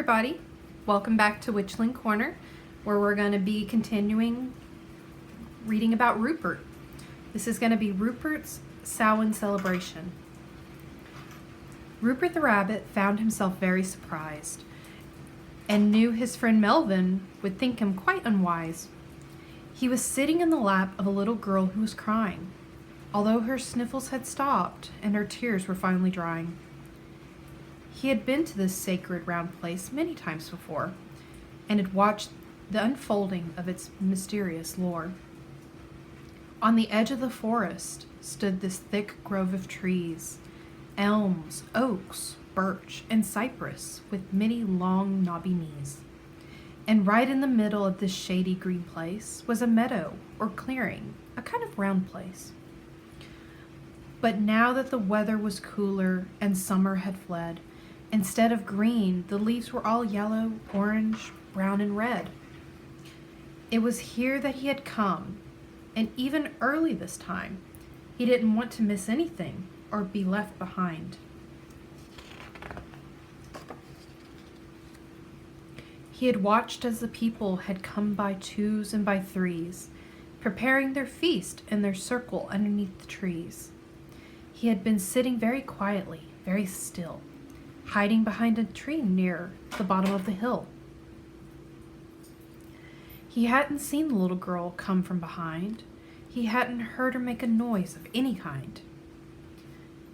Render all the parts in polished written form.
everybody. Welcome back to Witchling Corner, where we're going to be continuing reading about Rupert. This is going to be Rupert's Samhain celebration. Rupert the rabbit found himself very surprised and knew his friend Melvin would think him quite unwise. He was sitting in the lap of a little girl who was crying, although her sniffles had stopped and her tears were finally drying. He had been to this sacred round place many times before and had watched the unfolding of its mysterious lore. On the edge of the forest stood this thick grove of trees, elms, oaks, birch, and cypress with many long knobby knees. And right in the middle of this shady green place was a meadow or clearing, a kind of round place. But now that the weather was cooler and summer had fled, instead of green, the leaves were all yellow, orange, brown, and red. It was here that he had come, and even early this time. He didn't want to miss anything or be left behind. He had watched as the people had come by twos and by threes, preparing their feast in their circle underneath the trees. He had been sitting very quietly, very still, hiding behind a tree near the bottom of the hill. He hadn't seen the little girl come from behind. He hadn't heard her make a noise of any kind.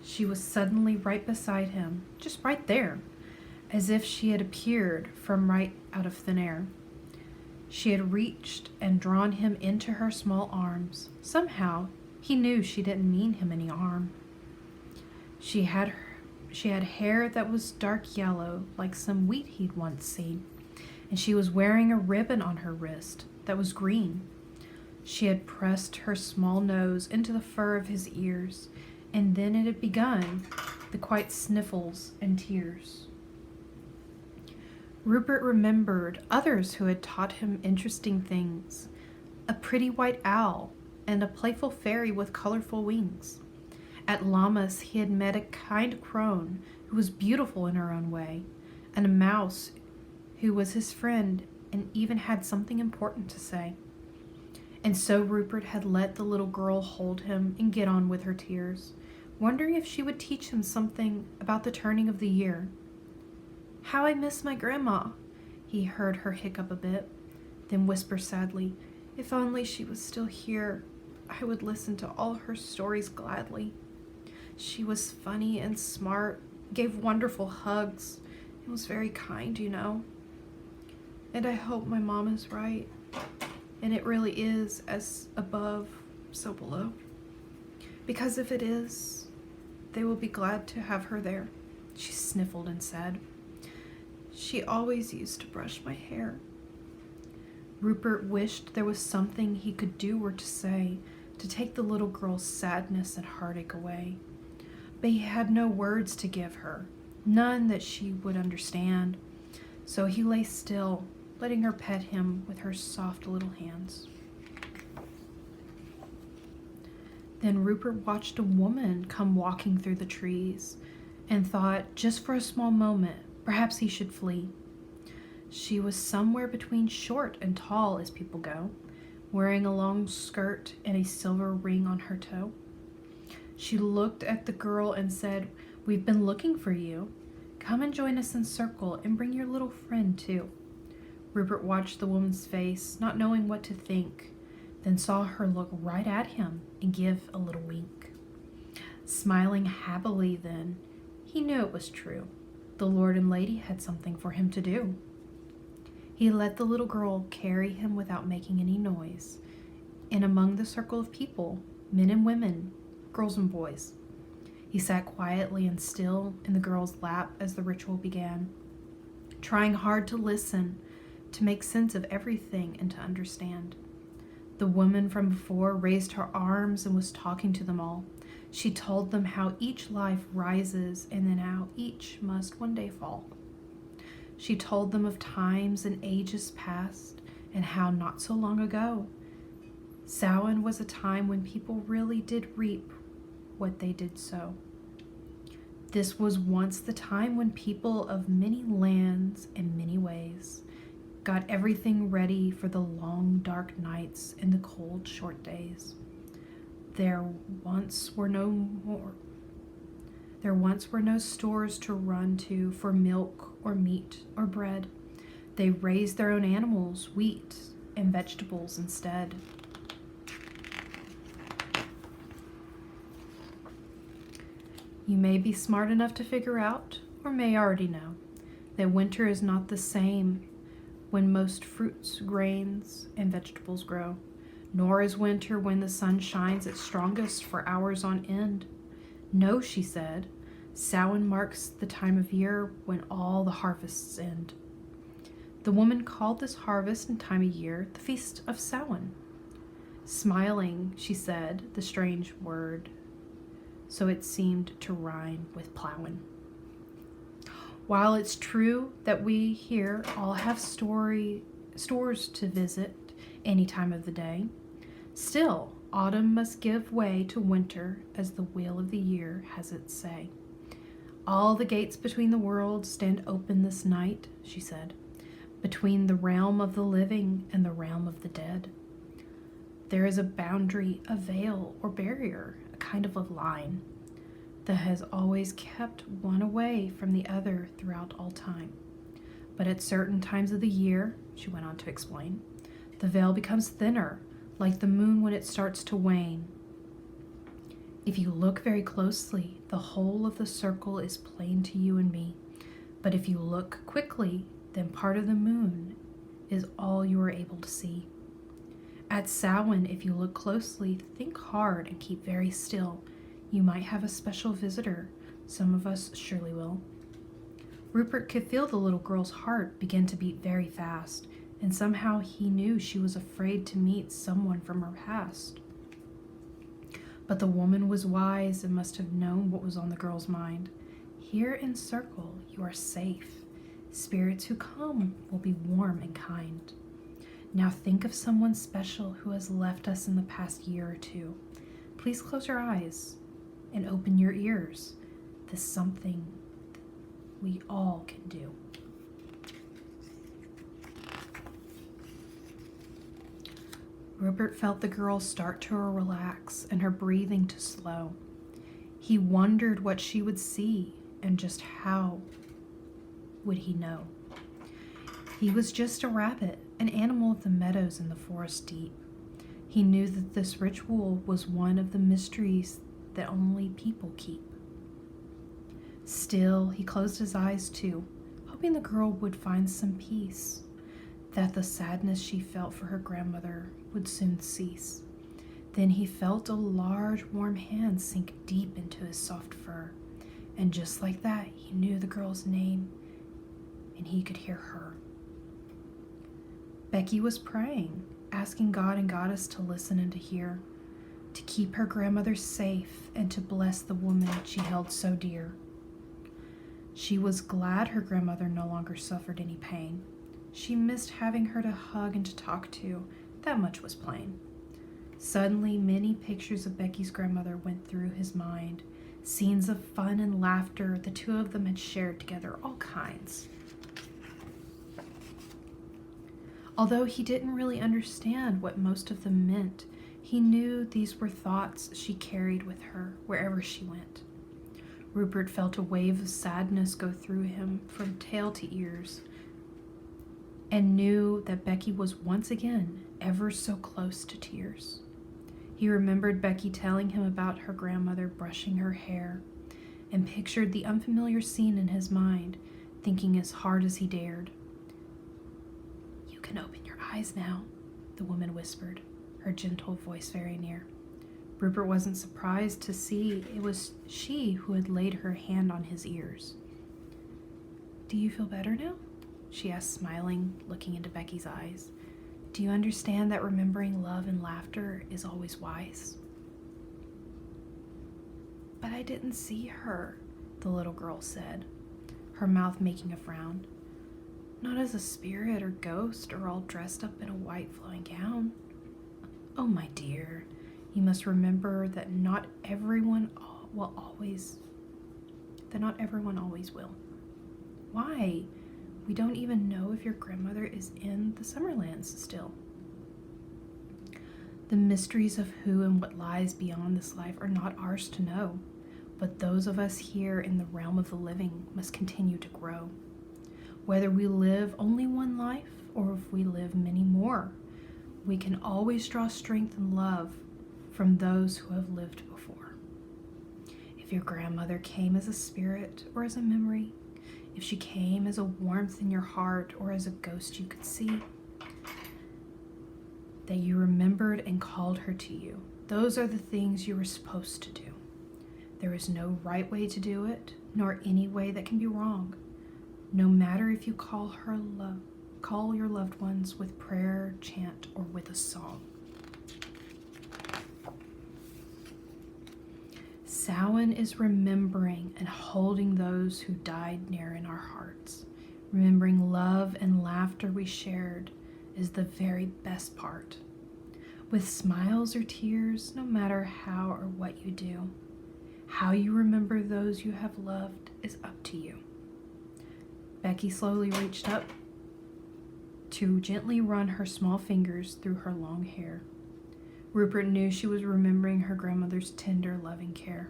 She was suddenly right beside him, just right there, as if she had appeared from right out of thin air. She had reached and drawn him into her small arms. Somehow, he knew she didn't mean him any harm. She had hair that was dark yellow, like some wheat he'd once seen, and she was wearing a ribbon on her wrist that was green. She had pressed her small nose into the fur of his ears, and then it had begun the quiet sniffles and tears. Rupert remembered others who had taught him interesting things, a pretty white owl and a playful fairy with colorful wings. At Lammas, he had met a kind crone who was beautiful in her own way, and a mouse who was his friend and even had something important to say. And so Rupert had let the little girl hold him and get on with her tears, wondering if she would teach him something about the turning of the year. "How I miss my grandma," he heard her hiccup a bit, then whisper sadly, "If only she was still here, I would listen to all her stories gladly. She was funny and smart, gave wonderful hugs, and was very kind, you know. And I hope my mom is right, and it really is as above, so below. Because if it is, they will be glad to have her there," she sniffled and said. "She always used to brush my hair." Rupert wished there was something he could do or to say to take the little girl's sadness and heartache away. But he had no words to give her, none that she would understand. So he lay still, letting her pet him with her soft little hands. Then Rupert watched a woman come walking through the trees and thought, just for a small moment, perhaps he should flee. She was somewhere between short and tall as people go, wearing a long skirt and a silver ring on her toe. She looked at the girl and said, "We've been looking for you. Come and join us in circle and bring your little friend too." Rupert watched the woman's face, not knowing what to think, then saw her look right at him and give a little wink. Smiling happily then, he knew it was true. The Lord and Lady had something for him to do. He let the little girl carry him without making any noise, and among the circle of people, men and women, girls and boys. He sat quietly and still in the girl's lap as the ritual began, trying hard to listen, to make sense of everything and to understand. The woman from before raised her arms and was talking to them all. She told them how each life rises and then how each must one day fall. She told them of times and ages past and how not so long ago, Samhain was a time when people really did reap what they did sow. This was once the time when people of many lands and many ways got everything ready for the long dark nights and the cold short days. There once were no stores to run to for milk or meat or bread. They raised their own animals, wheat, and vegetables instead. You may be smart enough to figure out, or may already know, that winter is not the same when most fruits, grains, and vegetables grow, nor is winter when the sun shines its strongest for hours on end. No, she said, Samhain marks the time of year when all the harvests end. The woman called this harvest and time of year the Feast of Samhain. Smiling, she said the strange word, so it seemed to rhyme with plowing. While it's true that we here all have stores to visit any time of the day, still autumn must give way to winter as the wheel of the year has its say. All the gates between the worlds stand open this night, she said, between the realm of the living and the realm of the dead. There is a boundary, a veil or barrier, a kind of a line that has always kept one away from the other throughout all time. But at certain times of the year, she went on to explain, the veil becomes thinner, like the moon when it starts to wane. If you look very closely, the whole of the circle is plain to you and me. But if you look quickly, then part of the moon is all you are able to see. At Samhain, if you look closely, think hard and keep very still. You might have a special visitor. Some of us surely will. Rupert could feel the little girl's heart begin to beat very fast, and somehow he knew she was afraid to meet someone from her past. But the woman was wise and must have known what was on the girl's mind. Here in Circle, you are safe. Spirits who come will be warm and kind. Now think of someone special who has left us in the past year or two. Please close your eyes and open your ears. This is something we all can do. Rupert felt the girl start to relax and her breathing to slow. He wondered what she would see and just how would he know. He was just a rabbit, an animal of the meadows and the forest deep. He knew that this ritual was one of the mysteries that only people keep. Still, he closed his eyes too, hoping the girl would find some peace, that the sadness she felt for her grandmother would soon cease. Then he felt a large warm hand sink deep into his soft fur, and just like that, he knew the girl's name, and he could hear her. Becky was praying, asking God and Goddess to listen and to hear, to keep her grandmother safe and to bless the woman she held so dear. She was glad her grandmother no longer suffered any pain. She missed having her to hug and to talk to, that much was plain. Suddenly, many pictures of Becky's grandmother went through his mind, scenes of fun and laughter the two of them had shared together, all kinds. Although he didn't really understand what most of them meant, he knew these were thoughts she carried with her wherever she went. Rupert felt a wave of sadness go through him from tail to ears, and knew that Becky was once again ever so close to tears. He remembered Becky telling him about her grandmother brushing her hair, and pictured the unfamiliar scene in his mind, thinking as hard as he dared. "You can open your eyes now," the woman whispered, her gentle voice very near. Rupert wasn't surprised to see it was she who had laid her hand on his ears. "Do you feel better now?" she asked, smiling, looking into Becky's eyes. "Do you understand that remembering love and laughter is always wise?" "But I didn't see her," the little girl said, her mouth making a frown. "Not as a spirit or ghost or all dressed up in a white flowing gown." "Oh, my dear, you must remember that not everyone will always that not everyone always will. Why? We don't even know if your grandmother is in the Summerlands still. The mysteries of who and what lies beyond this life are not ours to know, but those of us here in the realm of the living must continue to grow. Whether we live only one life or if we live many more, we can always draw strength and love from those who have lived before. If your grandmother came as a spirit or as a memory, if she came as a warmth in your heart or as a ghost you could see, that you remembered and called her to you, those are the things you were supposed to do. There is no right way to do it, nor any way that can be wrong. No matter if you call your loved ones with prayer, chant, or with a song. Samhain is remembering and holding those who died near in our hearts. Remembering love and laughter we shared is the very best part. With smiles or tears, no matter how or what you do, how you remember those you have loved is up to you. Becky slowly reached up to gently run her small fingers through her long hair. Rupert knew she was remembering her grandmother's tender, loving care.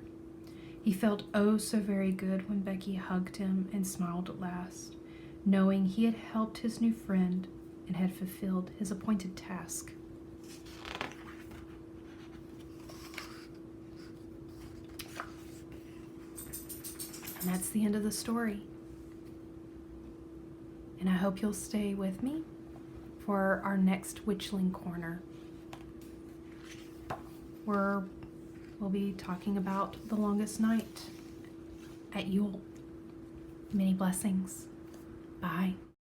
He felt oh so very good when Becky hugged him and smiled at last, knowing he had helped his new friend and had fulfilled his appointed task. And that's the end of the story. And I hope you'll stay with me for our next Witchling Corner, where we'll be talking about the longest night at Yule. Many blessings. Bye.